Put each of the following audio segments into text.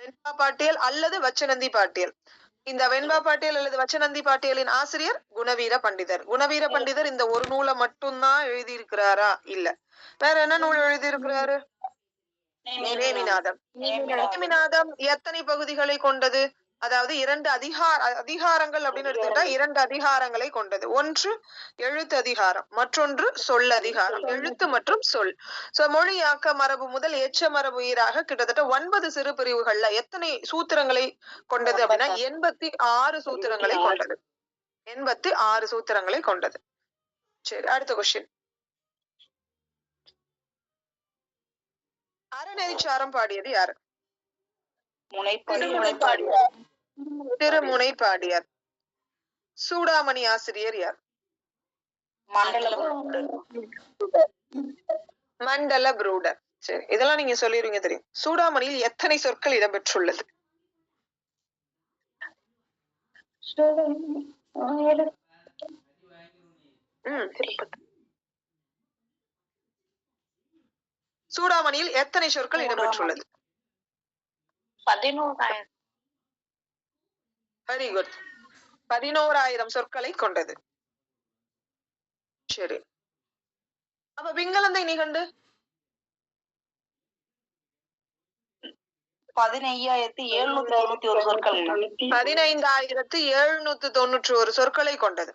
வெண்பா பாட்டியல் அல்லது வச்சநந்தி பாட்டியல். இந்த வெண்பா பாட்டியல் அல்லது வச்சநந்தி பாட்டியலின் ஆசிரியர் குணவீர பண்டிதர். குணவீர பண்டிதர் இந்த ஒரு நூலை மட்டும்தான் எழுதி இருக்கிறாரா? இல்ல. வேற என்ன நூல் எழுதி இருக்கிறாரு? நேமிநாதம். நேமிநாதம் எத்தனை பகுதிகளை கொண்டது? அதாவது 2 அதிகாரங்கள் அப்படின்னு எடுத்துக்கிட்டா 2 அதிகாரங்களை கொண்டது. ஒன்று எழுத்து அதிகாரம், மற்றொன்று சொல் அதிகாரம். எழுத்து மற்றும் சொல். சோ மொழியாக்க மரபு முதல் எச்ச மரபு ஈராக கிட்டத்தட்ட 9 சிறு பிரிவுகள்ல எத்தனை சூத்திரங்களை கொண்டது அப்படின்னா 86 சூத்திரங்களை கொண்டது. 86 சூத்திரங்களை கொண்டது. சரி, அடுத்த கொஸ்டின். அறநெறிச்சாரம் பாடியது யாரு? திருமுனைப்பாடியார். சூடாமணி ஆசிரியர் யார்? மண்டல புரூடர். சரி, இதெல்லாம் நீங்க சொல்லிருவீங்க தெரியும். சூடாமணியில் எத்தனை சொற்கள் இடம்பெற்றுள்ளது? சூடாமணியில் எத்தனை சொற்கள் இடம்பெற்றுள்ளது? 11,000. Very good. 11,000 சொற்களை கொண்டது. சரி, அப்ப பிங்களந்தை நிகண்டு 15,791 சொற்கள். 15,791 சொற்களை கொண்டது.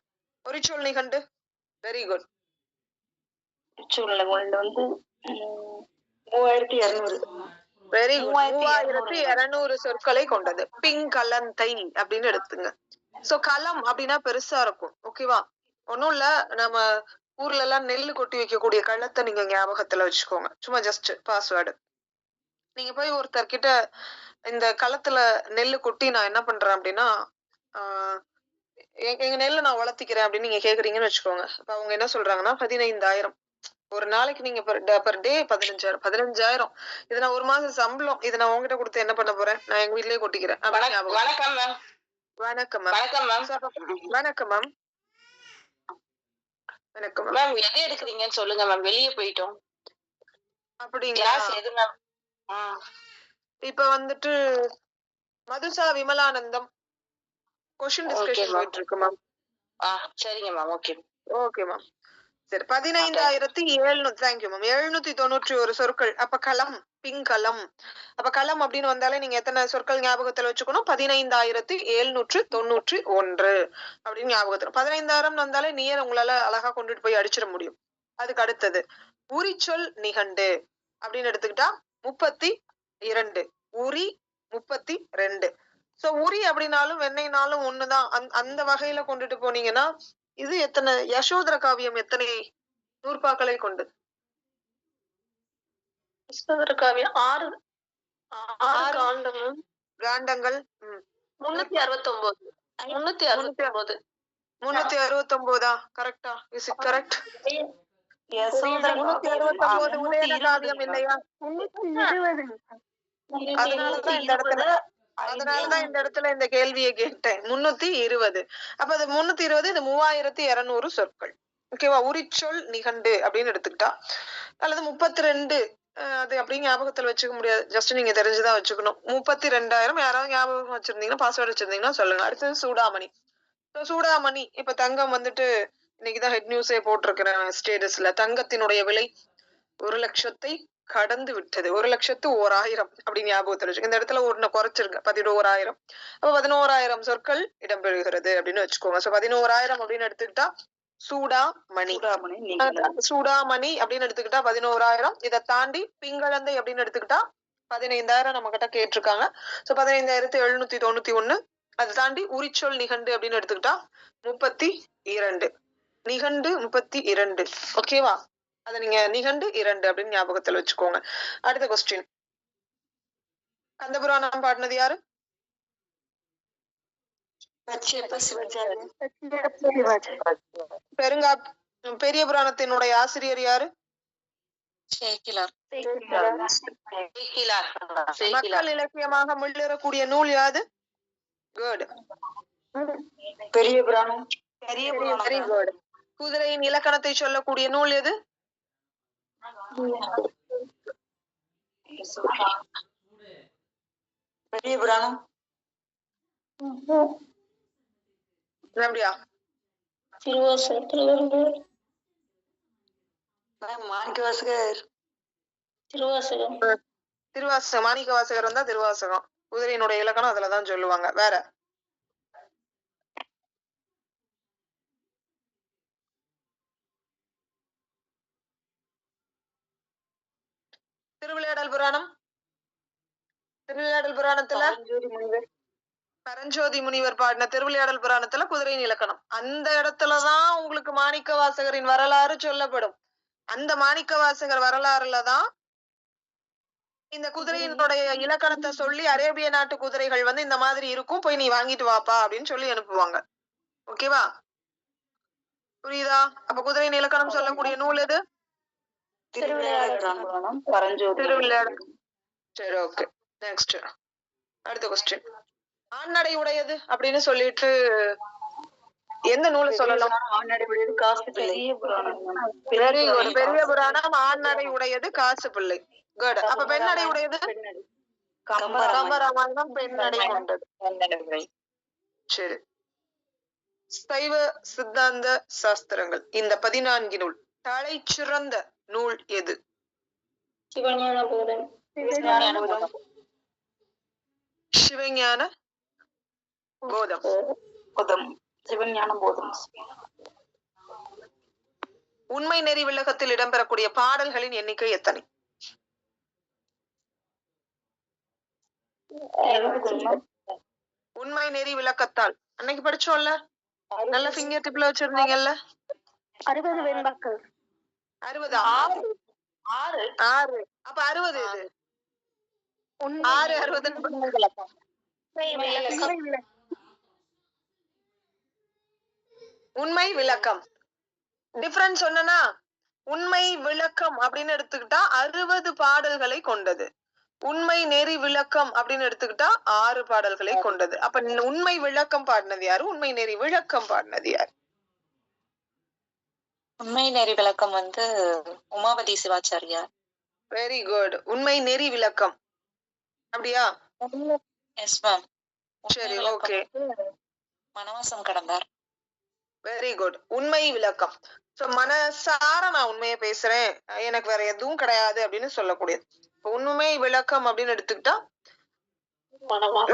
ஒரு சொல் நிகண்டு. Very good. வந்து 3,200. Very good. 3,200 சொற்களை கொண்டது. பிங்கலந்தை அப்படின்னு எடுத்துங்க. சோ களம் அப்படின்னா பெருசா இருக்கும். ஓகேவா? ஒண்ணும் இல்ல, நம்ம ஊர்ல எல்லாம் நெல்லு கொட்டி வைக்கக்கூடிய களத்தை நீங்க ஞாபகத்துல வச்சுக்கோங்க. சும்மா ஜஸ்ட் பாஸ்வேர்டு. நீங்க போய் ஒருத்தர் கிட்ட இந்த களத்துல நெல்லு கொட்டி நான் என்ன பண்றேன் அப்படின்னா எங்க நெல்லு நான் வளர்த்திக்கிறேன் அப்படின்னு நீங்க கேக்குறீங்கன்னு வச்சுக்கோங்க. அப்ப அவங்க என்ன சொல்றாங்கன்னா 15,000 ஒரு நாளைக்கு நீங்க per day 15,000. 15,000 இது நான் ஒரு மாசம் சம்பளம். இதை நான் உங்ககிட்ட கொடுத்து என்ன பண்ண போறேன்? நான் எங்க வீட்லயே கொட்டிக்கிறேன். வணக்கம் மேம். வணக்கம் மேம். வணக்கம் மேம். வணக்கம் மேம். எதை எடுக்கிறீங்கன்னு சொல்லுங்க மேம். வெளியே போயிட்டோம். அப்படிங்களா? எது மேம்? இப்ப வந்துட்டு மதுசா விமலானந்தம் கொஸ்டின் டிஸ்கஷன் போயிட்டு இருக்கு மேம். சரிங்க மேம். Okay okay ma'am. சரி, 15,700. Thank you ma'am. 791 சொற்கள். அப்ப களம், பிங்களம். அப்ப களம் அப்படின்னு வந்தாலே நீங்க எத்தனை சொற்கள் ஞாபகத்துல வச்சுக்கணும்? 15,791 அப்படின்னு ஞாபகத்துல. 15,000 வந்தாலே நியர் உங்களால அழகா கொண்டுட்டு போய் அடிச்சிட முடியும். அதுக்கு அடுத்தது உரிச்சொல் நிகண்டு அப்படின்னு எடுத்துக்கிட்டா 32. உரி 32. சோ உரி அப்படின்னாலும் வெண்ணெய்னாலும் ஒண்ணுதான். அந்த வகையில கொண்டுட்டு போனீங்கன்னா இது எத்தனை? யசோதர காவியம் எத்தனை நூற்பாக்களை கொண்டது? யசோதர காவியம் 6 காண்டங்கள். 369. 369 கரெக்டா? Is it correct? Yasodhara 369 Udayana காவியம் இல்லையா? 320. அதனாலதான் இந்த இடத்துல இந்த கேள்வியை கேட்டேன். 320. அப்ப அது 320, இது 3,200 சொற்கள். ஓகேவா? உரிச்சொல் நிகண்டு அப்படின்னு எடுத்துக்கிட்டா அல்லது 32 அது அப்படியே ஞாபகத்துல வச்சுக்க முடியாது. ஜஸ்ட் நீங்க தெரிஞ்சுதான் வச்சுக்கணும். 32,000 யாராவது ஞாபகம் வச்சிருந்தீங்கன்னா பாஸ்வேர்டு வச்சிருந்தீங்கன்னா சொல்லுங்க. அடுத்தது சூடாமணி. சூடாமணி இப்ப தங்கம் வந்துட்டு இன்னைக்குதான் ஹெட் நியூஸே போட்டிருக்கிறேன் ஸ்டேட்டஸ்ல. தங்கத்தினுடைய விலை 1,00,000 கடந்து விட்டது. 1,01,000 அப்படின்னு ஞாபகத்துல வச்சுக்க. இந்த இடத்துல ஒண்ணு குறைச்சிருங்க. 11,000. அப்ப 11,000 சொற்கள் இடம்பெறுகிறது அப்படின்னு வச்சுக்கோங்க. சோ 11,000 அப்படின்னு எடுத்துக்கிட்டா சூடாமணி. சூடாமணி அப்படின்னு எடுத்துக்கிட்டா 11,000. இதை தாண்டி பிங்களந்தை அப்படின்னு எடுத்துக்கிட்டா 15,000 நம்ம கிட்ட கேட்டிருக்காங்க. சோ 15,791. அதை தாண்டி உரிச்சொல் நிகண்டு அப்படின்னு எடுத்துக்கிட்டா 32. நிகண்டு 32. ஓகேவா? அத நீங்க நிகண்டு 2 அப்படின்னு ஞாபகத்துல வச்சுக்கோங்க. அடுத்த கொஸ்டின். கந்தபுராணம் பாடினது யாரு? பெரிய புராணத்தினுடைய ஆசிரியர் யாரு? மக்கள் இலக்கியமாக முள்ளிறக்கூடிய நூல் யாது? குட். பெரிய புராணம். Very good. குதிரையின் இலக்கணத்தை சொல்லக்கூடிய நூல் எது? பெரிய புராணம். அப்படியா? மாணிக்க வாசகர். திருவாசகம். திருவாசகம். மாணிக்க வாசகர் வந்தா திருவாசகம். குதிரையினுடைய இலக்கணம் அதுலதான் சொல்லுவாங்க. வேற திருவிளையாடல் புராணம். திருவிளையாடல் புராணத்துல பரஞ்சோதி முனிவர் பாடின திருவிளையாடல் புராணத்துல குதிரையின் இலக்கணம். அந்த இடத்துலதான் உங்களுக்கு மாணிக்க வாசகரின் வரலாறு சொல்லப்படும். அந்த மாணிக்க வாசகர் வரலாறுலதான் இந்த குதிரையினுடைய இலக்கணத்தை சொல்லி அரேபிய நாட்டு குதிரைகள் வந்து இந்த மாதிரி இருக்கும், போய் நீ வாங்கிட்டு வாப்பா அப்படின்னு சொல்லி அனுப்புவாங்க. ஓகேவா? புரியுதா? அப்ப குதிரையின் இலக்கணம் சொல்லக்கூடிய நூல் எது? திருவிளையாடல். சரி, ஓகே. நெக்ஸ்ட் அடுத்த கொஸ்டின். ஆண்நடை உடையது அப்படின்னு சொல்லிட்டு எந்த நூலை சொல்லலாம்? Very good. பெரிய புராணம் ஆண்நடை உடையது காசு பிள்ளை. குட். அப்ப பெண்ணடை உடையது கம்பராமாயணம் பெண்ணடை கொண்டது. சரி. சைவ சித்தாந்த சாஸ்திரங்கள் இந்த 14 நூல் தலை சிறந்த நூல் எது? சிவஞான போதம். சிவஞான போதம். உண்மை நெறி விளக்கத்தில் இடம்பெறக்கூடிய பாடல்களின் எண்ணிக்கை எத்தனை? உண்மை நெறி விளக்கத்தால் அன்னைக்கு படிச்சோம்ல, நல்ல ஃபிங்கர் டிப்ல வச்சிருந்தீங்கல்ல. 60 வெண்பாக்கள். 60. 6. அப்ப 60 இது 6 60 உண்மை விளக்கம். டிஃபரன்ஸ் சொன்னா, உண்மை விளக்கம் அப்படின்னு எடுத்துக்கிட்டா 60 பாடல்களை கொண்டது. உண்மை நெறி விளக்கம் அப்படின்னு எடுத்துக்கிட்டா 6 பாடல்களை கொண்டது. அப்ப உண்மை விளக்கம் பாடினது யாரு? உண்மை நெறி விளக்கம் பாடினது யாரு? உண்மை நெறி விளக்கம் வந்து உமாபதி சிவாச்சாரியார். Very good. உண்மை நெறி விளக்கம் அப்படியா? Yes ma'am. சரி, ஓகே. மனவாசம் கடந்தார். Very good. உண்மை விளக்கம். சோ மனசார நான் உண்மையை பேசுறேன், எனக்கு வேற எதுவும் கிடையாது அப்படின்னு சொல்லக்கூடியது. உண்மை விளக்கம் அப்படின்னு எடுத்துக்கிட்டா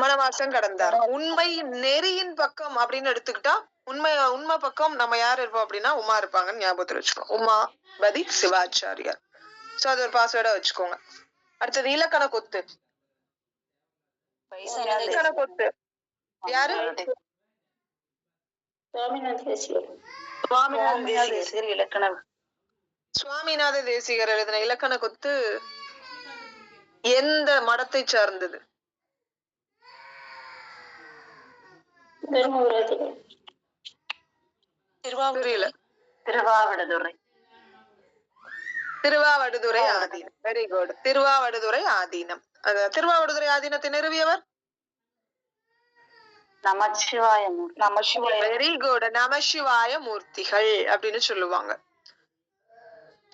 மனவாசம் கடந்தார். உண்மை நெறியின் பக்கம் அப்படின்னு எடுத்துக்கிட்டா உண்மை பக்கம் நம்ம யார் இருப்போம் அப்படின்னா உமா இருப்பாங்கன்னு ஞாபகத்துல வச்சுக்கோங்க. உமாபதி சிவாச்சாரியார். சோ அது ஒரு பாஸ்வேர்டா வச்சுக்கோங்க. அடுத்தது இலக்கண கொத்து. இலக்கண கொத்து யாரு? சுவாமிநாத தேசிகர் எழுதின இலக்கண கொத்து எந்த மடத்தை சார்ந்தது? புரியல. திருவாவடுதுறை. திருவாவடுதுறை ஆதீனம். Very good. திருவாவடுதுறை ஆதீனம். திருவாவடுதுறை ஆதீனத்தை நிறுவியவர் நமசிவாய. Very good. நமசிவாய மூர்த்திகள் அப்படின்னு சொல்லுவாங்க.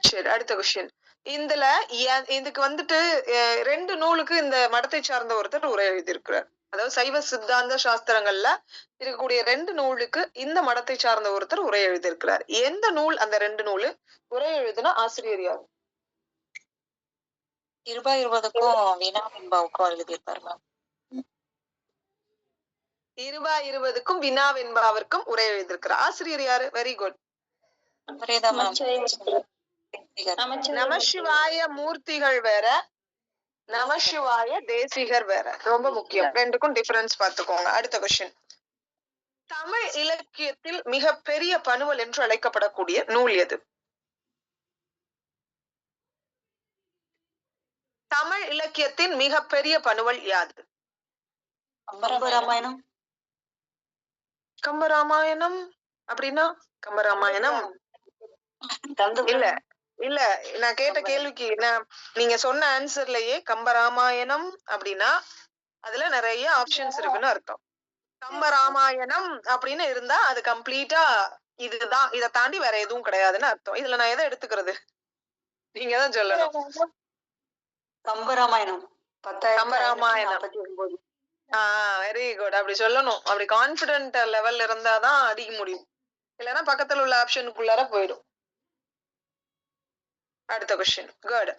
சரி, அடுத்த கொஸ்டின். இதுக்கு வந்துட்டு 2 நூலுக்கு இந்த மடத்தை சார்ந்த ஒருத்தர் உரை எழுதியிருக்கிறார். அதாவது சைவ சித்தாந்த சாஸ்திரங்கள்ல இருக்கக்கூடிய 2 நூலுக்கு இந்த மடத்தை சார்ந்த ஒருத்தர் உரை எழுதியிருக்கிறார். எந்த நூல் அந்த 2 நூலு? உரை எழுதின ஆசிரியர் யார்? 2020க்கும் வினா வெண்பாவுக்கும் எழுதியிருப்பாரு மேம். 2020க்கும் வினா வெண்பாவிற்கும் உரை எழுதியிருக்கிறார். ஆசிரியர் யாரு? Very good. நமசிவாய மூர்த்திகள் வேற, நமசிவாய தேசிகர் வேற. ரொம்ப முக்கியம். 2க்கும் டிஃபரன்ஸ் பார்த்துக்கோங்க. அடுத்த கொஸ்டின். தமிழ் இலக்கியத்தில் மிக பெரிய பனுவல் என்று அழைக்கப்படக்கூடிய நூல் எது? தமிழ் இலக்கியத்தின் மிக பெரிய பனுவல் யாது? கம்பராமாயணம். கம்பராமாயணம் அப்படின்னா கம்பராமாயணம் இல்ல இல்ல. நான் கேட்ட கேள்விக்கு நீங்க சொன்ன ஆன்சர்லயே கம்பராமாயணம் அப்படின்னா அதுல நிறைய ஆப்ஷன்ஸ் இருக்குன்னு அர்த்தம். கம்பராமாயணம் அப்படின்னு இருந்தா அது கம்ப்ளீட்டா இதுதான், இதை தாண்டி வேற எதுவும் கிடையாதுன்னு அர்த்தம். இதுல நான் எதை எடுத்துக்கிறது? நீங்க தான் சொல்லணும். கம்பராமாயணம். Kambaramayanam very good. அப்படி சொல்லணும். அப்படி கான்பிடென்ட் லெவல் இருந்தாதான் அடிக்க முடியும். இல்லைன்னா பக்கத்துல உள்ள ஆப்ஷனுக்குள்ளார போயிடும். அடுத்த கொஸ்டின். குட்.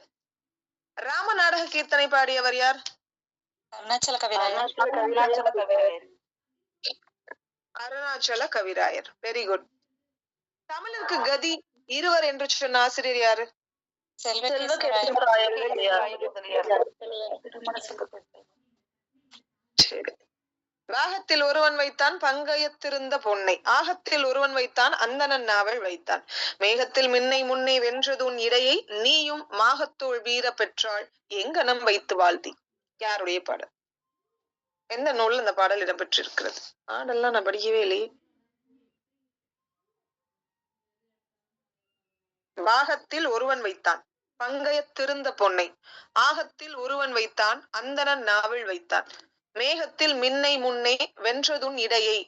ராம நாடக கீர்த்தனை பாடியவர் யார்? அருணாச்சல கவிராயர். அருணாச்சல கவிராயர். Very good. தமிழுக்கு கதி இருவர் என்று சொன்ன ஆசிரியர் யாரு? சரி. ராகத்தில் ஒருவன் வைத்தான் பங்கயத்திருந்த பொன்னை, ஆகத்தில் ஒருவன் வைத்தான் அந்தணன் நாவல் வைத்தான், மேகத்தில் மின்னை முன்னை வென்றது உன் இடையை நீயும் மாகத்தோள் வீர பெற்றாள் எங்கனம் வைத்து வாழ்த்தி. யாருடைய பாடல்? எந்த நூல்ல இந்த பாடல் இடம்பெற்றிருக்கிறது? பாடல்லாம் நான் படிக்கவே இல்லையே. பாகத்தில் ஒருவன் வைத்தான் பங்கயத்திருந்த பொன்னை, ஆகத்தில் ஒருவன் வைத்தான் அந்தணன் நாவல் வைத்தான், மேகத்தில் மின்னை முன்னே வென்றதுன் இடையை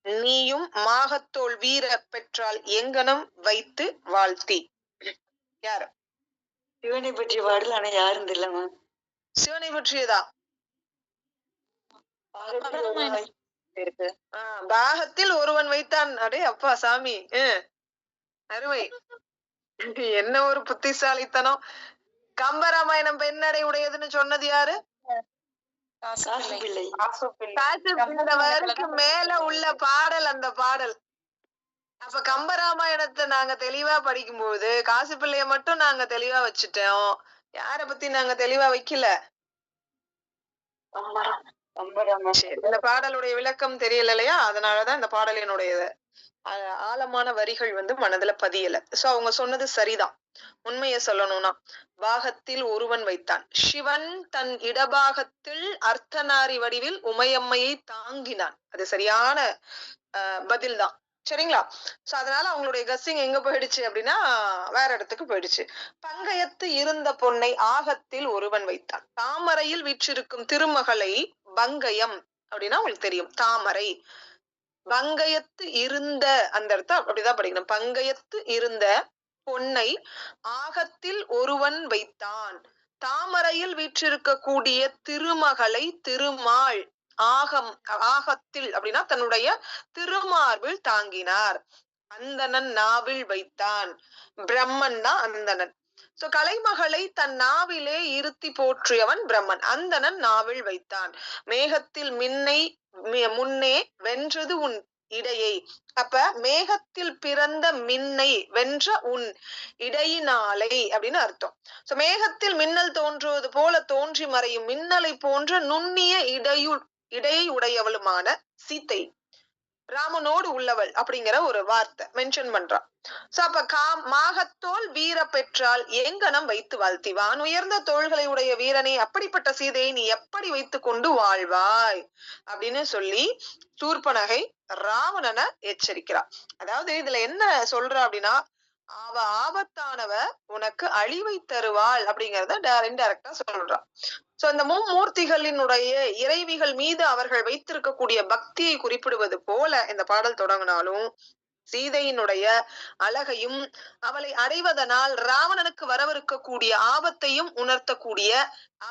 நீயும் மாகத்தோள் வீர பெற்றால் எங்கனம் வைத்து வாழ்த்தி. யாரு? சிவனை பற்றிய பாடல். ஆனா யாரும் தெரியலமா. சிவனை பற்றியதா? இருக்கு. பாகத்தில் ஒருவன் வைத்தான். அடே அப்பா சாமி, அருமை. என்ன ஒரு புத்திசாலித்தனம். கம்பராமாயணம் பெண்ணடை உடையதுன்னு சொன்னது யாரு? மேல உள்ள பாடல் அந்த பாடல். அப்ப கம்பராமாயணத்தை நாங்க தெளிவா படிக்கும் போது காசு பிள்ளைய மட்டும் நாங்க தெளிவா வச்சுட்டோம். யார பத்தி நாங்க தெளிவா வைக்கல. இந்த பாடலுடைய விளக்கம் தெரியல இல்லையா? அதனாலதான் இந்த பாடல் என்னுடைய ஆழமான வரிகள் மனதுல பதியல. சோ அவங்க சொன்னது சரிதான். உண்மையை சொல்லணும்னா பாகத்தில் ஒருவன் வைத்தான். சிவன் தன் இடபாகத்தில் அர்த்தநாரி வடிவில் உமையம்மையை தாங்கினான். அது சரியான பதில் தான். சரிங்களா? சோ அதனால அவங்களுடைய கஸ்ஸிங் எங்க போயிடுச்சு அப்படின்னா வேற இடத்துக்கு போயிடுச்சு. பங்கயத்து இருந்த பொன்னை ஆகத்தில் ஒருவன் வைத்தான். தாமரையில் வீற்றிருக்கும் திருமகளை பங்கயம் அப்படின்னா உங்களுக்கு தெரியும். தாமரை. பங்கயத்து இருந்த அந்த இடத்த அப்படிதான் படிக்கணும். பங்கயத்து இருந்த பொன்னை ஆகத்தில் ஒருவன் வைத்தான். தாமரையில் வீற்றிருக்கக்கூடிய திருமகளை திருமால் ஆகத்தில் அப்படின்னா தன்னுடைய திருமார்பில் தாங்கினார். அந்தணன் நாவில் வைத்தான். பிரம்மன் தான் அந்தணன். சோ கலைமகளை தன் நாவிலே இருத்தி போற்றியவன் பிரம்மன். அந்தணன் நாவில் வைத்தான். மேகத்தில் மின்னை முன்னே வென்றது உன் இடையை. அப்ப மேகத்தில் பிறந்த மின்னை வென்ற உன் இடையினாலை அப்படின்னு அர்த்தம். சோ மேகத்தில் மின்னல் தோன்றுவது போல தோன்றி மறையும் மின்னலை போன்ற நுண்ணிய இடையை உடையவளுமான சீத்தை ராமனோடு உள்ளவள் அப்படிங்கிற ஒரு வார்த்தை மென்ஷன் பண்றான். சோ அப்ப மாகத்தோள் வீர பெற்றால் எங்கனம் வைத்து வாழ்த்தி. வான் உயர்ந்த தோள்களை உடைய வீரனை அப்படிப்பட்ட சீதையை நீ எப்படி வைத்து கொண்டு வாழ்வாய் அப்படின்னு சொல்லி சூர்பனகை ராவணனை எச்சரிக்கிறார். அதாவது இதுல என்ன சொல்ற அப்படின்னா அவ ஆபத்தானவ உனக்கு அழிவை தருவாள் அப்படிங்கறத இன்டைரக்டா சொல்றான். சோ இந்த மும்மூர்த்திகளினுடைய இறைவிகள் மீது அவர்கள் வைத்திருக்கக்கூடிய பக்தியை குறிப்பிடுவது போல இந்த பாடல் தொடங்கினாலும் சீதையினுடைய அழகையும் அவளை அடைவதனால் ராவணனுக்கு வரவிருக்கக்கூடிய ஆபத்தையும் உணர்த்தக்கூடிய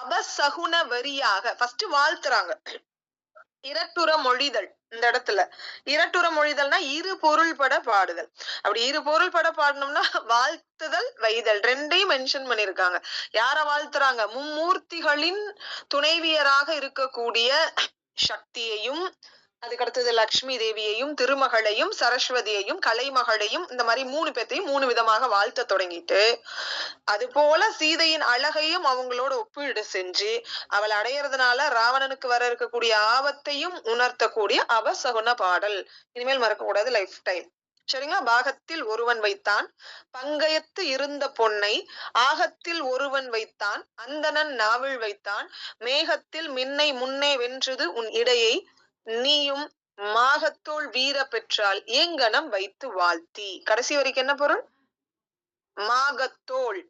அபசகுன வரியாக ஃபர்ஸ்ட் வாழ்த்துறாங்க. இரட்டுற மொழிதல். இந்த இடத்துல இரட்டுற மொழிதல்னா இரு பொருள்பட பாடுதல். அப்படி இரு பொருள்பட பாடணும்னா வாழ்த்துதல் வைதல் ரெண்டையும் மென்ஷன் பண்ணிருக்காங்க. யார வாழ்த்துறாங்க? மும்மூர்த்திகளின் துணைவியராக இருக்கக்கூடிய சக்தியையும், அதுக்கடுத்தது லக்ஷ்மி தேவியையும், திருமகளையும், சரஸ்வதியையும், கலைமகளையும், இந்த மாதிரி 3 பேத்தையும் 3 விதமாக வாழ்த்த தொடங்கிட்டு அது போல சீதையின் அழகையும் அவங்களோட ஒப்பீடு செஞ்சு அவள் அடையறதுனால ராவணனுக்கு வர இருக்கக்கூடிய ஆபத்தையும் உணர்த்தக்கூடிய அபசகுன பாடல். இனிமேல் மறக்க கூடாது லைஃப் டைம். சரிங்களா? பாகத்தில் ஒருவன் வைத்தான் பங்கயத்து இருந்த பொன்னை ஆகத்தில் ஒருவன் வைத்தான் அந்தணன் நாவில் வைத்தான் மேகத்தில் மின்னை முன்னே வென்றது உன் இடையை நீயும் மாகத்தோள் வீர பெற்றால் எங்கனம் வைத்து வாழ்த்தி. கடைசி வரைக்கும் என்ன பொருள்? மாகத்தோள்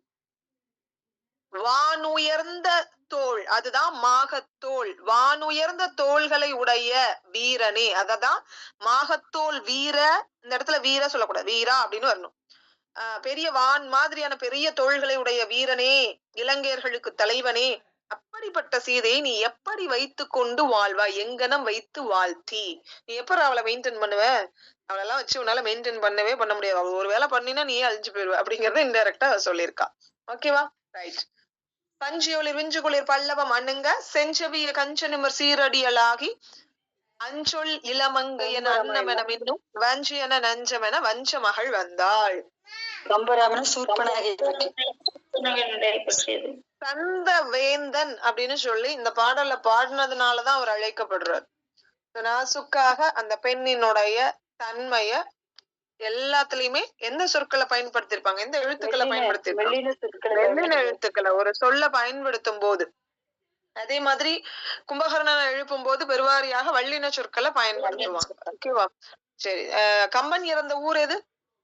வானுயர்ந்த தோள், அதுதான் மாகத்தோள். வானுயர்ந்த தோள்களை உடைய வீரனே, அததான் மாகத்தோள் வீர. இந்த இடத்துல வீர சொல்லக்கூடாது, வீரா அப்படின்னு வரணும். பெரிய வான் மாதிரியான பெரிய தோள்களை உடைய வீரனே, இலங்கையர்களுக்கு தலைவனே, அப்படிப்பட்ட சீதையை நீ எப்படி வைத்து கொண்டு வாழ்வாய், எங்கனம் வைத்து வாழ்த்தி, நீ எப்படி அவளை மெயின்டைன் பண்ணுவ? அவளெல்லாம் வச்சு உன்னால மெயின்டைன் பண்ண முடியாது. அவ ஒரு வேலை பண்ணினா நீயே அழிஞ்சு போயிருவ அப்படிங்கறத இன்டைரக்டா சொல்லியிருக்கா. ஓகேவா? ரைட். பஞ்சியொளிர் விஞ்சுகுளிர் பல்லவம் அணுங்க செஞ்சவிய கஞ்சனுமர் சீரடியலாகி அஞ்சொல் இளமங்கையன அன்னமென மின்னும் வஞ்சியன நஞ்சமென வஞ்ச மகள் வந்தாள். கம்பராமன சூர்பனகை சந்த வேந்தன் அப்படின்னு சொல்லி இந்த பாடல்ல பாடினதுனாலதான் அவர் அழைக்கப்படுறார். நாசுக்காக அந்த பெண்ணினுடைய தன்மைய எல்லாத்துலயுமே எந்த சொற்களை பயன்படுத்திருப்பாங்க, எந்த எழுத்துக்களை பயன்படுத்திருப்பாங்க, வெள்ளின எழுத்துக்களை ஒரு சொல்ல பயன்படுத்தும் போது. அதே மாதிரி கும்பகர்ணனை எழுப்பும் போது பெருவாரியாக வல்லின சொற்களை பயன்படுத்துவாங்க. ஓகேவா? சரி. கம்பன் இறந்த ஊர் எது?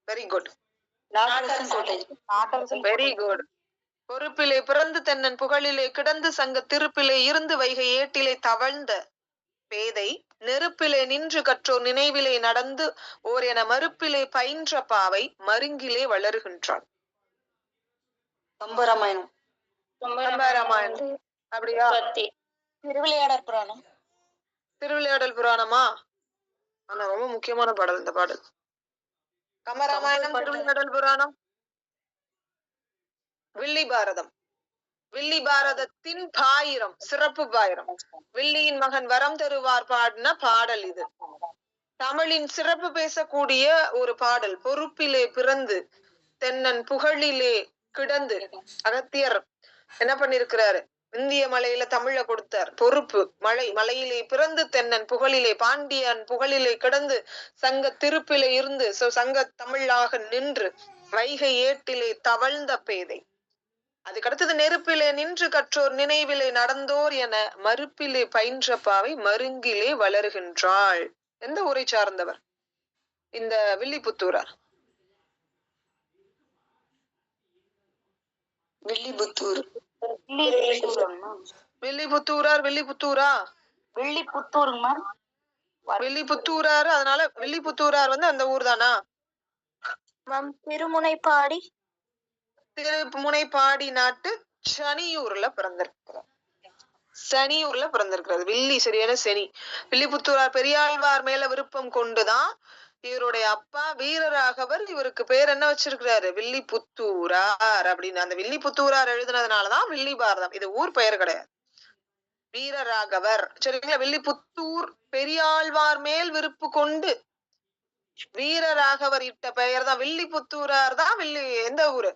Very good, very good. பொறுப்பிலே பிறந்து தென்னன் புகழிலே கிடந்து சங்க திருப்பிலே இருந்து வைகை ஏட்டிலே தவழ்ந்த பேதை நெருப்பிலே நின்று கற்றோர் நினைவிலே நடந்து ஓர் என மறுப்பிலே பயின்ற பாவை மருங்கிலே வளருகின்றாள். கம்பராமாயணம். கம்பராமாயணம் அப்படியா? திருவிளையாடல் புராணம். திருவிளையாடல் புராணமா? ஆனா ரொம்ப முக்கியமான பாடல் இந்த பாடல். கம்பராமாயணம், திருவிளையாடல் புராணம், வில்லி பாரதம். வில்லி பாரதத்தின் பாயிரம், சிறப்பு பாயிரம். வில்லியின் மகன் வரம் தருவார் பாடின பாடல் இது. தமிழின் சிறப்பு பேசக்கூடிய ஒரு பாடல். பொறுப்பிலே பிறந்து தென்னன் புகழிலே கிடந்து. அகத்தியர் என்ன பண்ணிருக்கிறாரு? இந்திய மலையில தமிழ கொடுத்தார். பொறுப்பு மலை, மலையிலே பிறந்து தென்னன் புகழிலே, பாண்டியன் புகழிலே கிடந்து சங்க திருப்பிலே இருந்து சங்க தமிழாக நின்று வைகை ஏட்டிலே தவழ்ந்த பேதை. அதுக்கடுத்தது நெருப்பிலே நின்று கற்றோர் நினைவிலே நடந்தோர் என மறுப்பிலே பயின்ற பாவை மருங்கிலே வளருகின்றாள். எந்த ஊரை சார்ந்தவர் இந்த வில்லிபுத்தூரார்? வில்லிபுத்தூர். வில்லிபுத்தூரார், வில்லிபுத்தூரா? வில்லிபுத்தூருங்க. வில்லிபுத்தூரார். அதனால வில்லிபுத்தூரார் அந்த ஊர் தானா? திருமுனைப்பாடி. திருமுனைப்பாடி நாட்டு சனியூர்ல பிறந்திருக்கிறார். சனியூர்ல பிறந்திருக்கிறது. வில்லி சரியான சனி. வில்லிபுத்தூரார் பெரியாழ்வார் மேல விருப்பம் கொண்டுதான் இவருடைய அப்பா வீரராகவர் இவருக்கு பேர் என்ன வச்சிருக்கிறாரு? வில்லிபுத்தூரார் அப்படின்னு. அந்த வில்லிபுத்தூரார் எழுதுனதுனாலதான் வில்லி பாரதம். இது ஊர் பெயர் கிடையாது. வீரராகவர், சரிங்களா? வில்லிபுத்தூர் பெரியாழ்வார் மேல் விருப்பு கொண்டு வீரராகவர் இட்ட பெயர் தான் வில்லிபுத்தூரார் தான். எந்த ஊரு?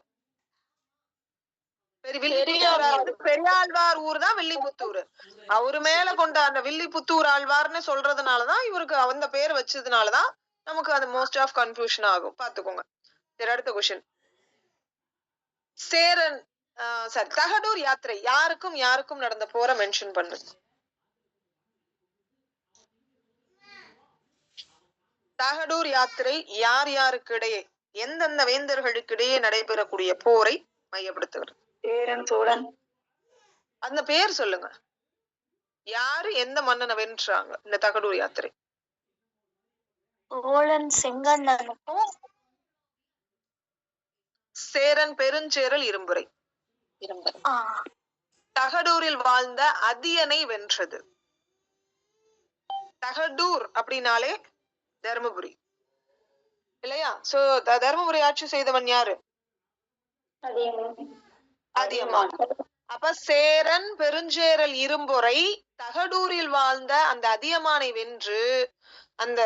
பெரியாழ்வார் ஊர் தான் வில்லிபுத்தூர். அவரு மேல கொண்ட அந்த வில்லிபுத்தூர் ஆழ்வார்னு சொல்றதுனாலதான் இவருக்கு அந்த பேர் வச்சதுனாலதான் நமக்கு அது மோஸ்ட் ஆஃப் கன்ஃபியூஷன் ஆகும். பாத்துக்கோங்க. சரி, அடுத்த கொஸ்டின். சேரன் சாரி, தகடூர் யாத்திரை யாருக்கும் நடந்த போற மென்ஷன் பண்ணு. தகடூர் யாத்திரை யார் யாருக்கு இடையே, எந்தெந்த வேந்தர்களுக்கு இடையே நடைபெறக்கூடிய போரை மையப்படுத்துகிறது? சேரன் சோழன். அந்த பேர் சொல்லுங்க. யாரு எந்த மன்னனை வென்றாங்க இந்த தகடூர் யாத்திரை? சோழன் செங்கண்ணனுக்கும் சேரன் பெருஞ்சேரல் இரும்புரை. தகடூரில் வாழ்ந்த அதியனை வென்றது. தகடூர் அப்படின்னாலே தர்மபுரி இல்லையா? சோ தர்மபுரி ஆட்சி செய்தவன் யாரு? அதியமான். அப்ப சேரன் பெருஞ்சேரல் இரும்பொறை தகடூரில் வாழ்ந்த அந்த அதியமானை வென்று அந்த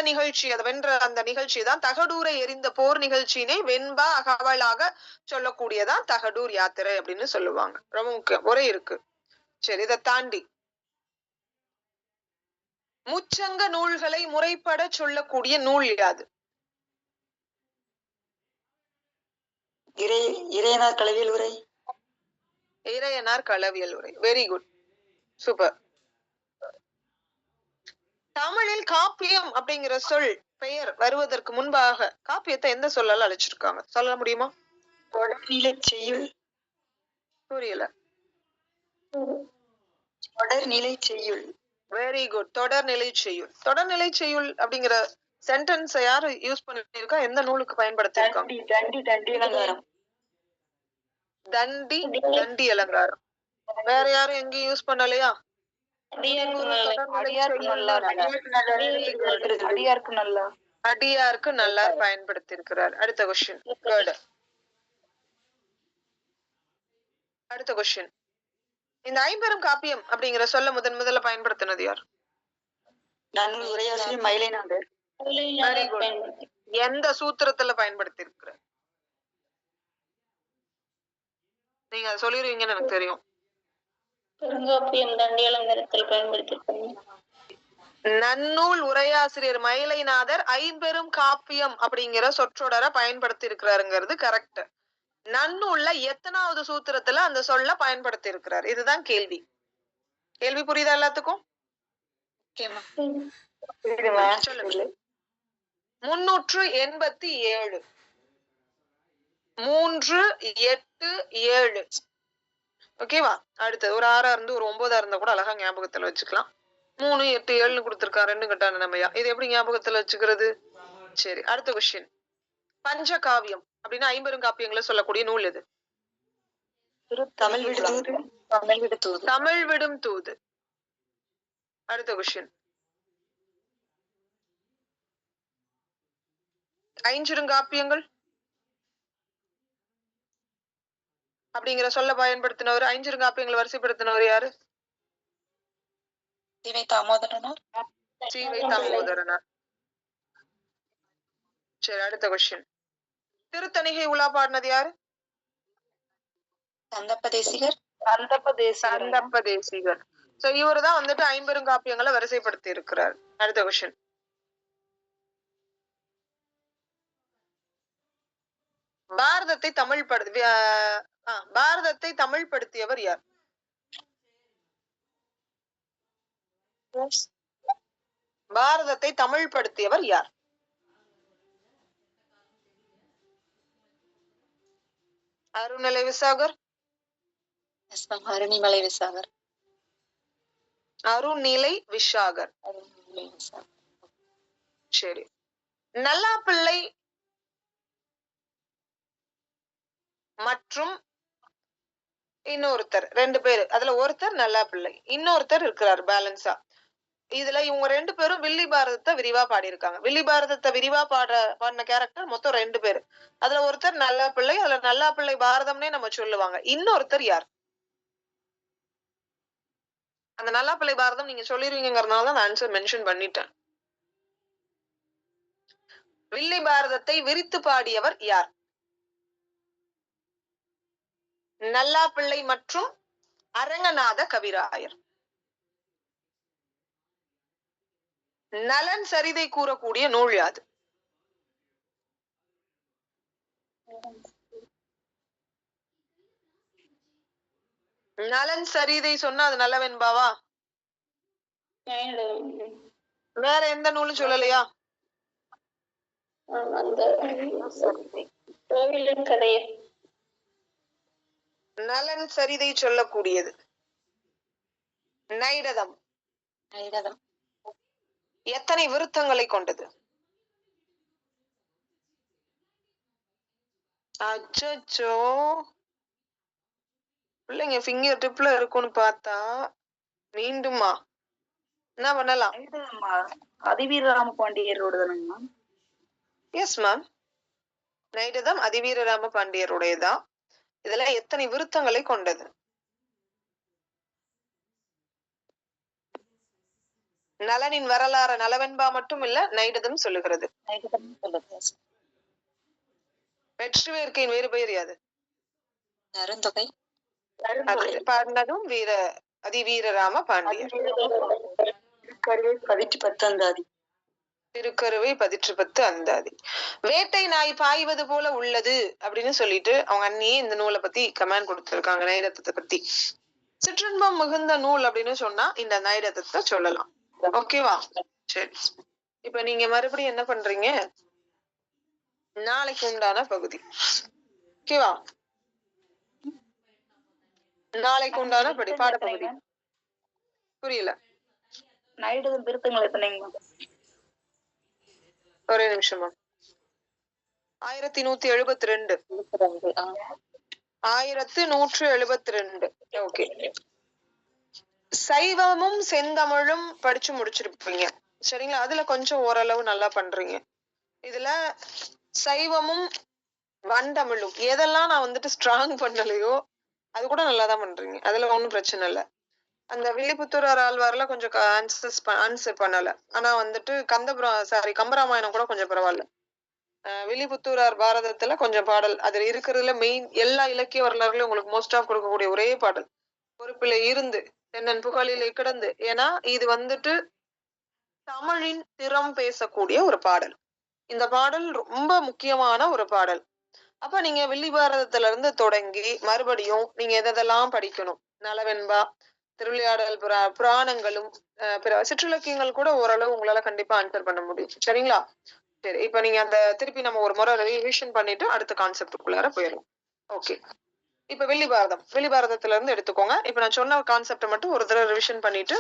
நிகழ்ச்சி அதை வென்ற அந்த நிகழ்ச்சி தான் தகடூரை எரிந்த போர் நிகழ்ச்சியினை வெண்பா அகவலாக சொல்லக்கூடியதான் தகடூர் யாத்திரை அப்படின்னு சொல்லுவாங்க. ரொம்ப முக்கியம். ஒரே இருக்கு. சரி, இதை தாண்டி முச்சங்க நூல்களை முறைப்பட சொல்லக்கூடிய நூல் யாது? இறையனார் களவியல் உரை. இறையனார் களவியல் உரை. Very good, super. தமிழில் காப்பியம் அப்படிங்கிற சொல் பெயர் வருவதற்கு முன்பாக காப்பியத்தை எந்த சொல்லால அழைச்சிருக்காங்க? சொல்ல முடியுமா? தொடர்நிலை செய்யுள். புரியல. தொடர்நிலை செய்யுள். வெரி குட், தொடர்நிலை செய்யுள். தொடர்நிலை செய்யுள் அப்படிங்கிற சென்டென்ஸ் யாரு யூஸ் பண்ணிருக்கா? எந்த நூலுக்கு பயன்படுத்திருக்காங்க? தண்டி அலங்காரம். தண்டி அலங்காரம். வேற யாரும் எங்கேயும் யூஸ் பண்ணலையா? அடியாருக்கு நல்லார் பயன்படுத்தி இருக்கிறார். அடுத்த கொஸ்டின். அடுத்த கொஸ்டின். இந்த ஐம்பெரும் காப்பியம் அப்படிங்கிற சொல்ல முதல்ல பயன்படுத்தினது யார்? நன்னூல் உரையாசிரியர் மயிலைநாதர். எந்த சூத்திரத்துல பயன்படுத்தி இருக்கிறார்? நீங்க அதை சொல்லிடுவீங்கன்னு எனக்கு தெரியும். நன்னூல் உரையாசிரியர் மயிலைநாதர் ஐம்பெரும் காப்பியம் அப்படிங்கிற சொற்றொடரை பயன்படுத்தி இருக்கிறாருங்கிறது கரெக்ட். நன்னூல்ல எத்தனாவது சூத்திரத்துல அந்த சொல்ல பயன்படுத்தி இருக்கிறார்? இதுதான் கேள்வி. கேள்வி புரியுதா எல்லாத்துக்கும்? 387 387. ஓகேவா? அடுத்து ஒரு 6 இருந்து ஒரு 9 இருந்தா கூட அழகா ஞாபகத்துல வச்சுக்கலாம். 3 8 7 கொடுத்திருக்கா, 2 கட்டான நம்மையா, இது எப்படி ஞாபகத்துல வச்சுக்கிறது? சரி, அடுத்த கொஸ்டின். பஞ்சகாவியம் அப்படின்னா ஐம்பெரும் காப்பியங்களை சொல்லக்கூடிய நூல் எது? தமிழ் விடும் தூது. அடுத்த கொஸ்டின். ஐஞ்சிறுகாப்பியங்கள் அப்படிங்கிற சொல்ல பயன்படுத்தினவர், ஐஞ்சிறுகாப்பியங்களை வரிசைப்படுத்தினவர் யாரு? சீவை தாமோதரனார். சரி, அடுத்த கொஸ்டின். திருத்தணிகை உலா பாடினது யாரு? சந்தப்பதேசிகர். சோ இவருதான் வந்துட்டு ஐம்பெரும் காப்பியங்களை வரிசைப்படுத்தி இருக்கிறார். அடுத்த கொஸ்டின். பாரதத்தை தமிழ் படுத்தியவர் யார்? பாரதத்தை தமிழ் படுத்தியவர் யார்? அருண்நிலை விசாகர். அருணிமலை விசாகர். அருண்நிலை விஷாகர். சரி, நல்லாப்பிள்ளை மற்றும் இன்னொருத்தர், 2 பேரு. அதுல ஒருத்தர் நல்லாப்பிள்ளை, இன்னொருத்தர் இருக்கிறார் பேலன்ஸா. இதுல இவங்க 2 பேரும் வில்லி பாரதத்தை விரிவா பாடியிருக்காங்க. வில்லி பாரதத்தை விரிவா பாடின கேரக்டர் மொத்தம் 2 பேரு. அதுல ஒருத்தர் நல்லாப்பிள்ளை, அதுல நல்லாப்பிள்ளை பாரதம்னே நம்ம சொல்லுவாங்க. இன்னொருத்தர் யார்? அந்த நல்லாப்பிள்ளை பாரதம் நீங்க சொல்லிருவீங்கிறதுனால தான் ஆன்சர் மென்ஷன் பண்ணிட்டேன். வில்லி பாரதத்தை விரித்து பாடியவர் யார்? நல்லாப்பிள்ளை மற்றும் அரங்கநாத கவிராயர். நலன் சரிதை கூறக்கூடிய நூல் யாது? நலன் சரிதை சொன்னா அது நல்லவென்பாவா? வேற எந்த நூலும் சொல்லலையா? நலன் சரிதை சொல்லக்கூடியது நைடதம். எத்தனை விருத்தங்களை கொண்டது? அச்சோ, பிள்ளைங்க ஃபிங்கர் டிப்ல இருக்கும்னு பார்த்தா மீண்டுமா என்ன பண்ணலாம்? அதிவீரராம பாண்டியரோட தானேங்க? எஸ் மேம், நைடதம் அதிவீரராம பாண்டியருடையதான். இதுல எத்தனை விருத்தங்களை கொண்டது? நலனின் வரலாறு நலவென்பா மட்டும் இல்ல, நைடதம் சொல்லுகிறது. வெற்றி வேர்க்கையின் வேறு பெயர் யாது? நருந்தொகை. பாடினதும் அதிவீரராம பாண்டியர். திருக்கருவை 10 அந்தாதி. வேட்டை நாய் பாய்வது போல உள்ளது அப்படின்னு சொல்லிட்டு அவங்க அண்ணியே இந்த நூலை பத்தி கமெண்ட் கொடுத்திருக்காங்க, நைடதத்தை பத்தி. சிற்றின்பம் மிகுந்த நூல் அப்படின்னு சொன்னா இந்த நைடதத்தை சொல்லலாம். ஓகேவா? சரி, இப்ப நீங்க மறுபடியும் என்ன பண்றீங்க? நாளைக்கு உண்டான பகுதி. ஓகேவா? நாளைக்கு உண்டான பாடப்பகுதி. புரியல? நைடதம் திருத்தங்கள் எத்தனைங்க? ஒரே நிமிஷமா. 1172. 1172. ஓகே. சைவமும் செந்தமிழும் படிச்சு முடிச்சிருப்பீங்க சரிங்களா? அதுல கொஞ்சம் ஓரளவு நல்லா பண்றீங்க. இதுல சைவமும் வண்டமிழும் எதெல்லாம் நான் வந்துட்டு ஸ்ட்ராங் பண்ணலையோ அது கூட நல்லாதான் பண்றீங்க. அதுல ஒண்ணும் பிரச்சனை இல்ல. அந்த வில்லிபுத்தூர் ஆழ்வார்ல கொஞ்சம் ஆன்சர் பண்ணல. ஆனா வந்துட்டு கம்பராமாயணம் கூட கொஞ்சம் பரவாயில்ல. வில்லிபுத்தூரார் பாரதத்துல கொஞ்சம் பாடல் அதுல இருக்கிறதுல மெயின் எல்லா இலக்கிய வரலாறுலயும் உங்களுக்கு மோஸ்ட் ஆஃப் கொடுக்கக்கூடிய ஒரே பாடல் பொறுப்பில இருந்து தென்னன் புகழிலே கிடந்து. ஏன்னா இது வந்துட்டு தமிழின் திறம் பேசக்கூடிய ஒரு பாடல். இந்த பாடல் ரொம்ப முக்கியமான ஒரு பாடல். அப்ப நீங்க வில்லி பாரதத்துல இருந்து தொடங்கி மறுபடியும் நீங்க எதெல்லாம் படிக்கணும், நலவெண்பா, திருவிளையாடல், புராணங்களும் பிற சிற்றிலக்கியங்கள் கூட ஓரளவு உங்களால கண்டிப்பா ஆன்சர் பண்ண முடியும் சரிங்களா? சரி, இப்ப நீங்க அந்த திருப்பி நம்ம ஒரு முறை ரிவிஷன் பண்ணிட்டு அடுத்த கான்செப்டுக்குள்ளார போயிடலாம். ஓகே. இப்ப வில்லி பாரதத்துல இருந்து எடுத்துக்கோங்க. இப்ப நான் சொன்ன கான்செப்ட மட்டும் ஒரு தடவை ரிவிஷன் பண்ணிட்டு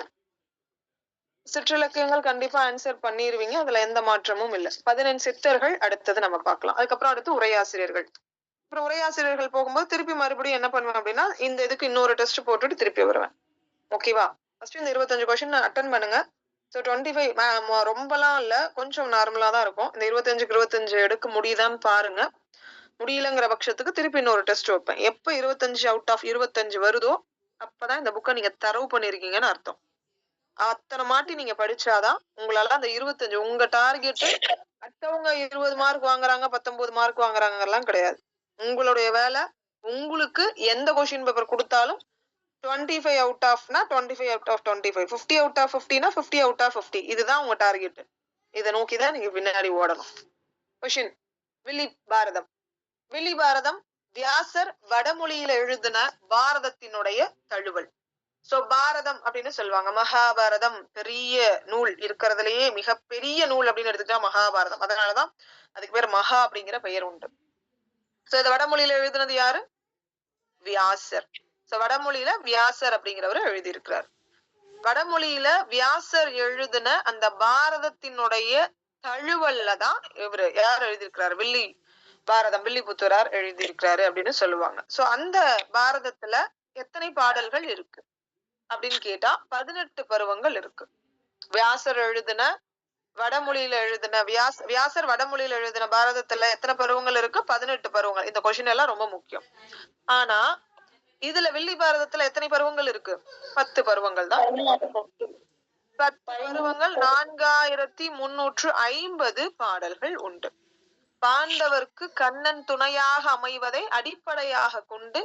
சிற்றிலக்கியங்கள் கண்டிப்பா ஆன்சர் பண்ணிருவீங்க. அதுல எந்த மாற்றமும் இல்ல. 15 சித்தர்கள் அடுத்தது நம்ம பார்க்கலாம். அதுக்கப்புறம் அடுத்து உரையாசிரியர்கள். அப்புறம் உரையாசிரியர்கள் போகும்போது திருப்பி மறுபடியும் என்ன பண்ணுவேன் அப்படின்னா இந்த இதுக்கு இன்னொரு டெஸ்ட் போட்டுட்டு திருப்பி வருவேன். ஓகேவா? ஃபர்ஸ்ட் இந்த 25 கொஸ்டின் அட்டன் பண்ணுங்க. ஸோ 25 ரொம்பலாம் இல்ல, கொஞ்சம் நார்மலா தான் இருக்கும். இந்த 25க்கு 25 எடுக்க முடியுதான்னு பாருங்க. முடியலங்கிற பட்சத்துக்கு திருப்பி இன்னொரு டெஸ்ட் வைப்பேன். எப்ப 25 அவுட் ஆஃப் 25 வருதோ அப்பதான் இந்த புக்கை நீங்க தரவு பண்ணிருக்கீங்கன்னு அர்த்தம். அத்தனை மாட்டி நீங்க படிச்சாதான் உங்களால அந்த 25 உங்க டார்கெட் அடுத்தவங்க 20 மார்க் வாங்குறாங்க 19 மார்க் வாங்குறாங்க எல்லாம் கிடையாது. உங்களுடைய வேலை உங்களுக்கு எந்த கொஸ்டின் பேப்பர் கொடுத்தாலும் 25 அவுட் ஆஃப்னா 25 அவுட் ஆஃப் 25, 50 அவுட் ஆஃப் 50னா 50 அவுட் ஆஃப் 50. இதுதான் உங்க டார்கெட். இதை நோக்கிதான் நீங்க பின்னாடி ஓடணும். கொஸ்டின் வில்லி பாரதம் வியாசர் வடமொழியில எழுதின பாரதத்தினுடைய தழுவல். சோ பாரதம் அப்படின்னு சொல்லுவாங்க. மகாபாரதம் பெரிய நூல் இருக்கிறதுலயே மிகப்பெரிய நூல் அப்படின்னு எடுத்துக்கிட்டா மகாபாரதம். அதனாலதான் அதுக்கு பேர் மகா அப்படிங்கிற பெயர் உண்டு. சோ இதை வடமொழியில எழுதினது யாரு? வியாசர். சோ வடமொழியில வியாசர் அப்படிங்கிறவரு எழுதியிருக்கிறார். வடமொழியில வியாசர் எழுதின அந்த பாரதத்தினுடைய தழுவல்ல தான் இவரு யார் எழுதியிருக்கிறாரு? வில்லிபுத்தூரார் எழுதியிருக்கிறாரு அப்படின்னு சொல்லுவாங்க. சோ அந்த பாரதத்துல எத்தனை பாடல்கள் இருக்கு அப்படின்னு கேட்டா 18 பருவங்கள் இருக்கு. வியாசர் எழுதின வடமொழியில எழுதின வியாசர் வடமொழியில எழுதின பாரதத்துல எத்தனை பருவங்கள் இருக்கு? 18 பருவங்கள். இந்த கொஸ்டின் எல்லாம் ரொம்ப முக்கியம். ஆனா இதுல வில்லி பாரதத்துல எத்தனை பருவங்கள் இருக்கு? 10 பருவங்கள் தான். 10 பருவங்கள் 4350 பாடல்கள் உண்டு. பாண்டவர்க்கு கண்ணன் துணையாக அமைவதை அடிப்படையாக கொண்டு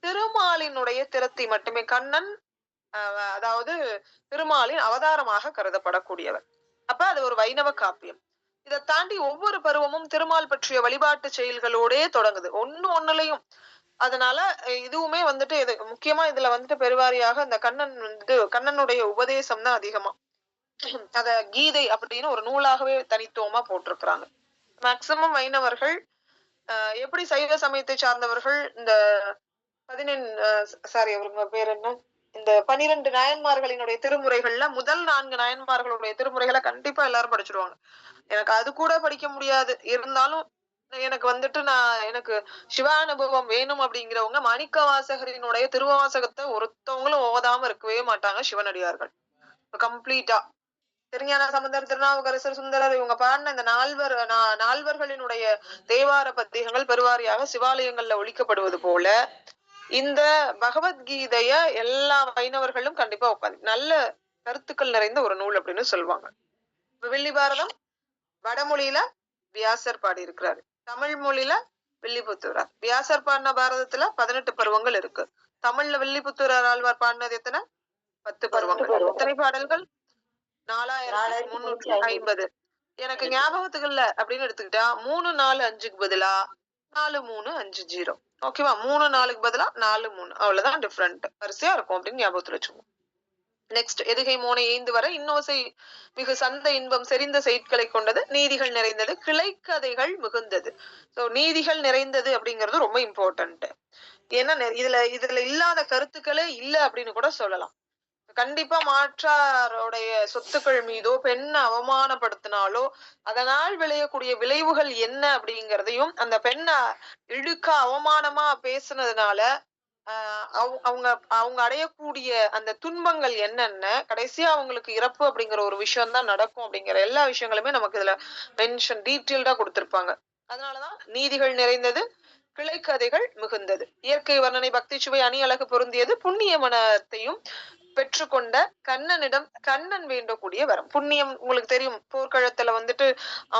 திருமாலினுடைய திறத்தை மட்டுமே கண்ணன் அதாவது திருமாலின் அவதாரமாக கருதப்படக்கூடியவர். அப்ப அது ஒரு வைணவ காப்பியம். இதை தாண்டி ஒவ்வொரு பருவமும் திருமால் பற்றிய வழிபாட்டு செயல்களோடே தொடங்குது ஒண்ணுலயும். அதனால இதுவுமே வந்துட்டு இது முக்கியமா இதுல வந்துட்டு பெருவாரியாக இந்த கண்ணனுடைய உபதேசம் தான் அதிகமா. அத கீதை அப்படின்னு ஒரு நூலாகவே தனித்துவமா போட்டிருக்கிறாங்க. மேக்சிமம் வைணவர்கள் எப்படி சைவ சமயத்தை சார்ந்தவர்கள் இந்த அவருங்க பேர் என்ன, இந்த 12 நாயன்மார்களினுடைய திருமுறைகள்ல முதல் 4 நாயன்மார்களுடைய திருமுறைகளை கண்டிப்பா எல்லாரும் படிச்சிருவாங்க. எனக்கு அது கூட படிக்க முடியாது. இருந்தாலும் எனக்கு வந்துட்டு எனக்கு சிவானுபவம் வேணும் அப்படிங்கிறவங்க மாணிக்க வாசகரினுடைய திருவாசகத்தை ஒருத்தவங்களும் ஓதாம இருக்கவே மாட்டாங்க சிவனடியார்கள். கம்ப்ளீட்டா திருஞான சம்பந்தர், திருநாவுக்கரசர், சுந்தரர் இவங்க பாடின இந்த நால்வர்களினுடைய தேவார பத்தியங்கள் பெருவாரியாக சிவாலயங்கள்ல ஒழிக்கப்படுவது போல இந்த பகவத்கீதைய எல்லா வைணவர்களும் கண்டிப்பா உட்காந்து நல்ல கருத்துக்கள் நிறைந்த ஒரு நூல் அப்படின்னு சொல்லுவாங்க. வில்லி பாரதம் வடமொழியில வியாசர் பாடி இருக்கிறாரு, தமிழ் மொழியில வில்லிபுத்தூரார். வியாசர் பாடின பாரதத்துல 18 பருவங்கள் இருக்கு. தமிழ்ல வில்லிபுத்தூரார் ஆழ்வார் பாடினது எத்தனை? 10 பருவங்கள். எத்தனை பாடல்கள்? 4350. எனக்கு ஞாபகத்துக்கு இல்ல அப்படின்னு எடுத்துக்கிட்டா 345க்கு பதிலா 4350. ஓகேவா? 34க்கு பதிலா 43. அவ்வளவுதான் டிஃபரெண்ட். வரிசையா இருக்கும் அப்படின்னு ஞாபகத்துல வச்சுக்கோங்க. நெக்ஸ்ட் எதுகை மோனை ஏந்து வர இன்னோசை மிகு சந்த இன்பம் செறிந்த செயற்களை கொண்டது, நீதிகள் நிறைந்தது, கிளைக்கதைகள் மிகுந்தது. சோ நீதிகள் நிறைந்தது அப்படிங்கிறது ரொம்ப இம்பார்ட்டன்ட். ஏன்னா இதுல இல்லாத கருத்துக்களே இல்ல அப்படின்னு கூட சொல்லலாம். கண்டிப்பா மாற்றாருடைய சொத்துக்கள் மீதோ பெண்ணை அவமானப்படுத்தினாலோ அதனால் விளையக்கூடிய விளைவுகள் என்ன அப்படிங்கிறதையும், அந்த பெண்ணை இழுக்க அவமானமா பேசுனதுனால அவங்க அவங்க அடையக்கூடிய அந்த துன்பங்கள் என்னென்ன, கடைசியா அவங்களுக்கு இறப்பு அப்படிங்கிற ஒரு விஷயம் தான் நடக்கும் அப்படிங்கிற எல்லா விஷயங்களுமே நமக்கு இதுல மென்ஷன் டீட்டெயில்டா கொடுத்திருப்பாங்க. அதனாலதான் நீதிகள் நிறைந்தது, கிளைக்கதைகள் மிகுந்தது, இயற்கை வர்ணனை, பக்தி சுவை, அணி அழகு பொருந்தியது, புண்ணிய மனத்தையும் பெற்றுக்கொண்ட கண்ணனிடம் கண்ணன் வேண்டக்கூடிய வரம். புண்ணியம் உங்களுக்கு தெரியும், போர்க்களத்துல வந்துட்டு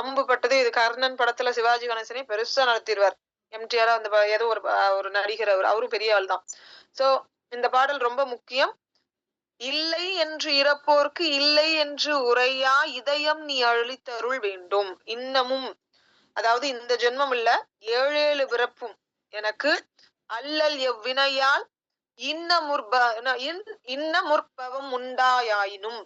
அம்பு பட்டது. இது கர்ணன் படத்துல சிவாஜி கணேசனே பெருசா நடத்திடுவார். எம்ஜிஆர் அந்த ஏதோ ஒரு நடிகர், அவரும் பெரிய ஆள் தான். சோ இந்த பாடல் ரொம்ப முக்கியம். இல்லை என்று இறப்போர்க்கு இல்லை என்று உரையா இதயம் நீ அழித்தருள் வேண்டும். இன்னமும், அதாவது இந்த ஜென்மம் இல்ல, 7 பிறப்பும் எனக்கு அல்லல் எவ்வினையால் இன்ன முற்பவம் உண்டாயாயினும்,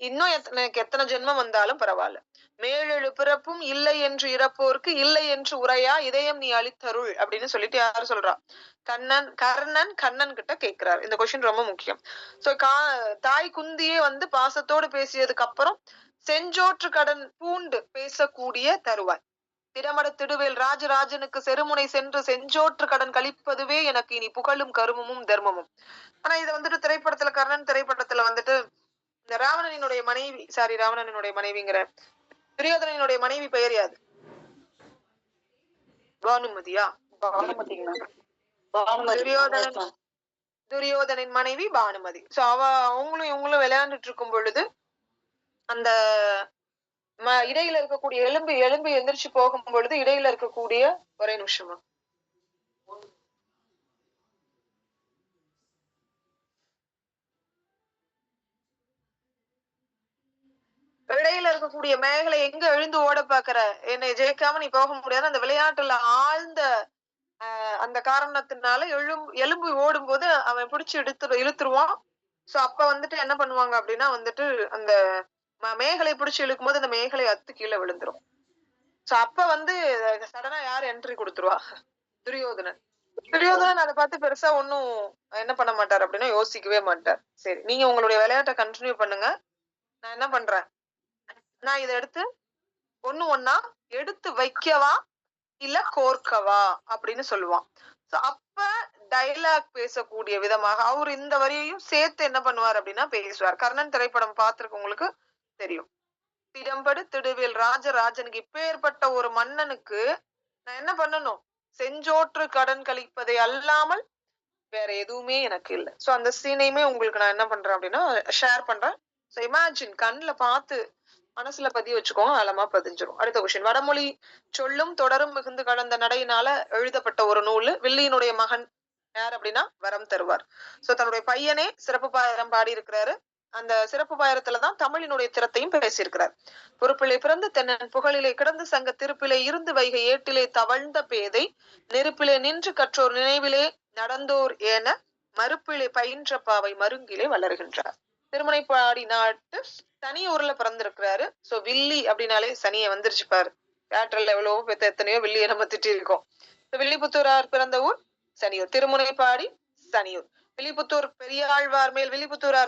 இன்னும் எனக்கு எத்தனை ஜென்மம் வந்தாலும் பரவாயில்ல, மேலெழு பிறப்பும் இல்லை என்று இறப்போர்க்கு இல்லை என்று உரையா இதயம் நீ அளித்தருள் அப்படின்னு சொல்லிட்டு யாரு சொல்றா? கர்ணன் கண்ணன் கிட்ட கேட்கிறார். இந்த கொஸ்டின் ரொம்ப முக்கியம். சோ தாய் குந்தியே வந்து பாசத்தோடு பேசியதுக்கு அப்புறம் செஞ்சோற்று கடன் பூண்டு பேசக்கூடிய தருவாய். திறமட திடுவேல் ராஜராஜனுக்கு செருமுனை சென்று செஞ்சோற்று கடன் கழிப்பதுவே எனக்கு இனி புகழும் கருமமும் தர்மமும். ஆனா இதை வந்துட்டு திரைப்படத்துல, கர்ணன் திரைப்படத்துல வந்துட்டு இந்த ராவணனுடைய மனைவிங்கிற துரியோதனனுடைய மனைவி பெயர் யாது? பானுமதியா? துரியோதனின் மனைவி பானுமதி. சோ அவங்களும் இவங்களும் விளையாண்டுட்டு இருக்கும் பொழுது அந்த இடையில இருக்கக்கூடிய எலும்பு எந்திரிச்சு போகும் பொழுது இடையில இருக்கக்கூடிய ஒரே நிமிஷமா இடையில இருக்கக்கூடிய மேகலை எங்க எழுந்து ஓட பாக்குற, என்னை ஜெயிக்காம நீ போக முடியாது, அந்த விளையாட்டுல ஆழ்ந்த அந்த காரணத்தினால எலும்பு ஓடும் போது அவன் பிடிச்சு இழுத்துருவான். சோ அப்ப வந்துட்டு என்ன பண்ணுவாங்க அப்படின்னா வந்துட்டு அந்த மேகலை பிடிச்சு இழுக்கும் போது அந்த மேகலை அத்து கீழே விழுந்துரும். சோ அப்ப வந்து சடனா யார் என்ட்ரி கொடுத்துருவா? துரியோதனன் அதை பார்த்து பெருசா ஒன்னும் என்ன பண்ண மாட்டார் அப்படின்னா யோசிக்கவே மாட்டார். சரி, நீங்க உங்களுடைய விளையாட்டை கண்டினியூ பண்ணுங்க, நான் என்ன பண்றேன், நான் இதை எடுத்து ஒண்ணா எடுத்து வைக்கவா இல்ல கோர்க்கவா அப்படின்னு சொல்லுவான். அப்ப டைலாக் பேசக்கூடிய விதமாக அவர் இந்த வரியையும் சேர்த்து என்ன பண்ணுவார் அப்படின்னா பேசுவார். கர்ணன் திரைப்படம் பார்த்திருக்கவங்களுக்கு தெரியும். திடம்படு திடுவேல் ராஜராஜனுக்கு இப்பேற்பட்ட ஒரு மன்னனுக்கு நான் என்ன பண்ணணும், செஞ்சோற்று கடன் கழிப்பதை அல்லாமல் வேற எதுவுமே எனக்கு இல்லை. சோ அந்த சீனையுமே உங்களுக்கு நான் என்ன பண்றேன் அப்படின்னா ஷேர் பண்றேன். சோ இமேஜின், கண்ணுல பார்த்து மனசுல பதிய வச்சுக்கோங்க, ஆழமா பதிஞ்சிரும். அடுத்த கொஸ்டின். வடமொழி சொல்லும் தொடரும் மிகுந்து கலந்த நடையினால எழுதப்பட்ட ஒரு நூல். வில்லியினுடைய மகன் யார் அப்படின்னா வரம் தருவார். சோ தன்னுடைய பையனே சிறப்பு பாயிரம் பாடி இருக்கிறாரு. அந்த சிறப்பு பாயிரத்துலதான் தமிழினுடைய திறத்தையும் பேசியிருக்கிறார். பொறுப்பிலே பிறந்து தென்னன் புகழிலே கிடந்து சங்க திருப்பிலே இருந்து வைகை ஏட்டிலே தவழ்ந்த பேதை நெருப்பிலே நின்று கற்றோர் நினைவிலே நடந்தோர் என மறுப்பிலே பயின்ற பாவை மருங்கிலே வளர்கின்றார். திருமுனைப்பாடி நாட்டு தனி ஊர்ல பிறந்திருக்கிறாரு. சோ வில்லி அப்படின்னாலே சனியை வந்துருச்சு பாரு. தேட்டர்ல எவ்வளவோ எத்தனையோ வில்லியை நம்ம திட்டி இருக்கோம். வில்லிபுத்தூரார் பிறந்த ஊர் சனியூர். திருமுனைப்பாடி சனியூர். வில்லிபுத்தூரார்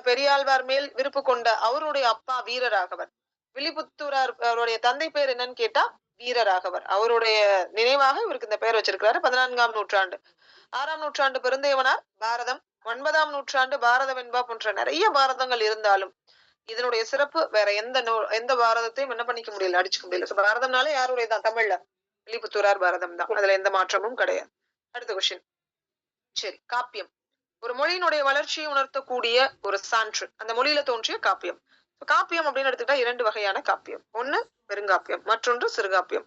பெரியாழ்வார் மேல் விருப்பு கொண்ட அவருடைய அப்பா வீரராகவர். வில்லிபுத்தூரார் அவருடைய தந்தை பேர் என்னன்னு கேட்டா வீரராகவர். அவருடைய நினைவாக இவருக்கு இந்த பெயர் வச்சிருக்கிறாரு. 14ஆம் நூற்றாண்டு. 6ஆம் நூற்றாண்டு பெருந்தேவனார் பாரதம். 9ஆம் நூற்றாண்டு பாரத வெண்பா போன்ற நிறைய பாரதங்கள் இருந்தாலும் இதனுடைய சிறப்பு வேற எந்த பாரதத்தையும் என்ன பண்ணிக்க முடியல, அடிச்சுக்க முடியல. பாரதம்னாலே யாருடையதான்? தமிழ்ல வில்லிபுத்தூரார் பாரதம் தான். அதுல எந்த மாற்றமும் கிடையாது. அடுத்த கொஸ்டின். சரி, காப்பியம் ஒரு மொழியினுடைய வளர்ச்சியை உணர்த்தக்கூடிய ஒரு சான்று. அந்த மொழியில தோன்றிய காப்பியம். காப்பியம் அப்படின்னு எடுத்துக்கிட்டா 2 வகையான காப்பியம். ஒண்ணு பெருங்காப்பியம், மற்றொன்று சிறுகாப்பியம்.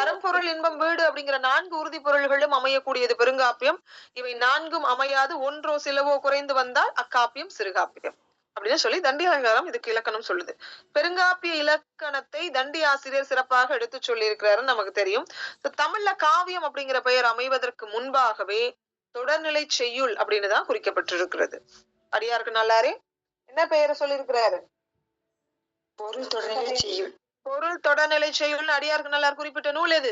அறம்பொருள் இன்பம் வீடு அப்படிங்கிற 4 உறுதி பொருள்களும் அமையக்கூடியது பெருங்காப்பியம். இவை 4ம் அமையாது ஒன்றோ சிலவோ குறைந்து வந்தால் அக்காப்பியம் சிறுகாப்பியம் அப்படின்னு சொல்லி தண்டி அலங்காரம் இதுக்கு இலக்கணம் சொல்லுது. பெருங்காப்பிய இலக்கணத்தை தண்டி ஆசிரியர் சிறப்பாக எடுத்து சொல்லி இருக்கிறாருன்னு நமக்கு தெரியும். தமிழ்ல காவியம் அப்படிங்கிற பெயர் அமைவதற்கு முன்பாகவே தொடர்நிலை செய்யுள் அப்படின்னு தான் குறிக்கப்பட்டிருக்கிறது. அடியாருக்கு நல்லாரே என்ன பெயரை சொல்லியிருக்கிறாரு? பொருள் தொடர்நிலை செய்யுள். பொருள் தொடர்நிலை செய்யுள் அடியாருக்கு நல்லார் குறிப்பிட்ட நூல் எது?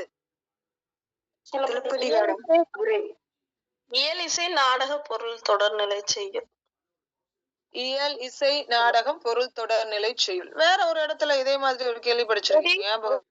இயலிசை நாடக பொருள் தொடர்நிலை செய்யுள். இயல் இசை நாடகம் பொருள் தொடர் நிலை செய்யுள். வேற ஒரு இடத்துல இதே மாதிரி ஒரு கேள்வி படிச்சிருக்கீங்க ஞாபகம்